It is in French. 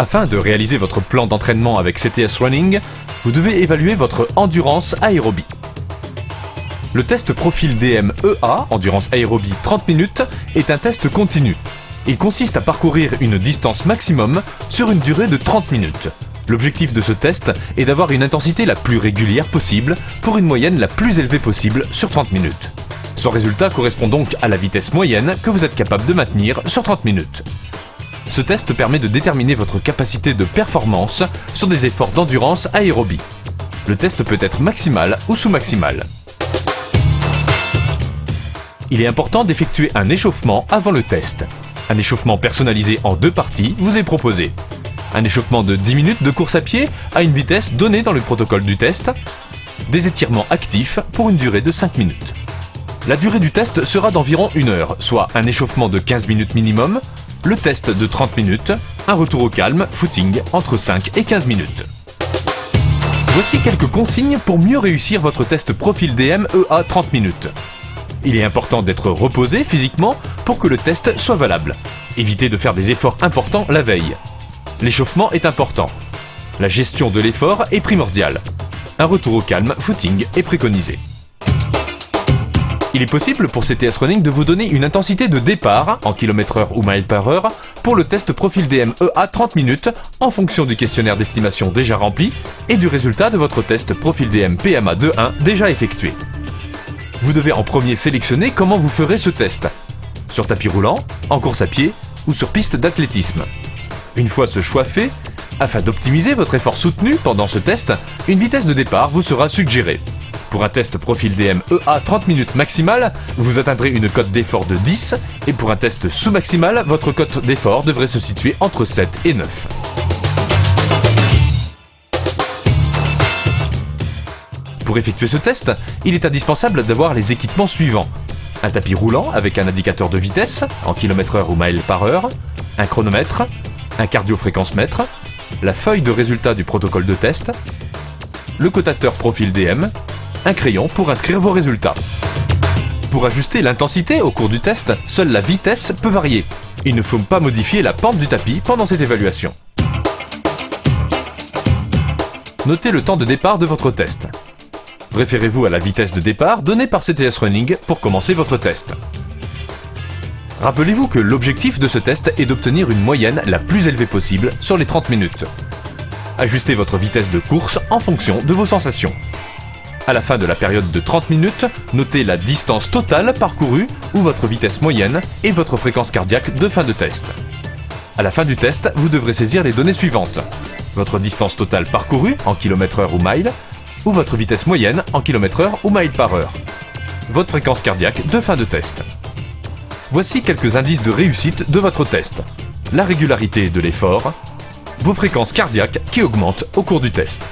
Afin de réaliser votre plan d'entraînement avec CTS Running, vous devez évaluer votre endurance aérobie. Le test profil DM EA, endurance aérobie 30 minutes, est un test continu. Il consiste à parcourir une distance maximum sur une durée de 30 minutes. L'objectif de ce test est d'avoir une intensité la plus régulière possible pour une moyenne la plus élevée possible sur 30 minutes. Son résultat correspond donc à la vitesse moyenne que vous êtes capable de maintenir sur 30 minutes. Ce test permet de déterminer votre capacité de performance sur des efforts d'endurance aérobie. Le test peut être maximal ou sous-maximal. Il est important d'effectuer un échauffement avant le test. Un échauffement personnalisé en 2 parties vous est proposé. Un échauffement de 10 minutes de course à pied à une vitesse donnée dans le protocole du test. Des étirements actifs pour une durée de 5 minutes. La durée du test sera d'environ 1 heure, soit un échauffement de 15 minutes minimum, le test de 30 minutes, un retour au calme, footing, entre 5 et 15 minutes. Voici quelques consignes pour mieux réussir votre test profil DM EA 30 minutes. Il est important d'être reposé physiquement pour que le test soit valable. Évitez de faire des efforts importants la veille. L'échauffement est important. La gestion de l'effort est primordiale. Un retour au calme, footing, est préconisé. Il est possible pour CTS Running de vous donner une intensité de départ, en km/h ou miles par heure, pour le test profil DM EA 30 minutes, en fonction du questionnaire d'estimation déjà rempli et du résultat de votre test profil DM PMA 2.1 déjà effectué. Vous devez en premier sélectionner comment vous ferez ce test. Sur tapis roulant, en course à pied ou sur piste d'athlétisme. Une fois ce choix fait, afin d'optimiser votre effort soutenu pendant ce test, une vitesse de départ vous sera suggérée. Pour un test profil DM EA 30 minutes maximal, vous atteindrez une cote d'effort de 10 et pour un test sous-maximal, votre cote d'effort devrait se situer entre 7 et 9. Pour effectuer ce test, il est indispensable d'avoir les équipements suivants. Un tapis roulant avec un indicateur de vitesse, en km/h ou miles par heure, un chronomètre, un cardio-fréquence-mètre, la feuille de résultat du protocole de test, le cotateur profil DM, un crayon pour inscrire vos résultats. Pour ajuster l'intensité au cours du test, seule la vitesse peut varier. Il ne faut pas modifier la pente du tapis pendant cette évaluation. Notez le temps de départ de votre test. Référez-vous à la vitesse de départ donnée par CTS Running pour commencer votre test. Rappelez-vous que l'objectif de ce test est d'obtenir une moyenne la plus élevée possible sur les 30 minutes. Ajustez votre vitesse de course en fonction de vos sensations. À la fin de la période de 30 minutes, notez la distance totale parcourue ou votre vitesse moyenne et votre fréquence cardiaque de fin de test. À la fin du test, vous devrez saisir les données suivantes. Votre distance totale parcourue en km/h ou miles, ou votre vitesse moyenne en km/h ou miles par heure. Votre fréquence cardiaque de fin de test. Voici quelques indices de réussite de votre test. La régularité de l'effort, vos fréquences cardiaques qui augmentent au cours du test.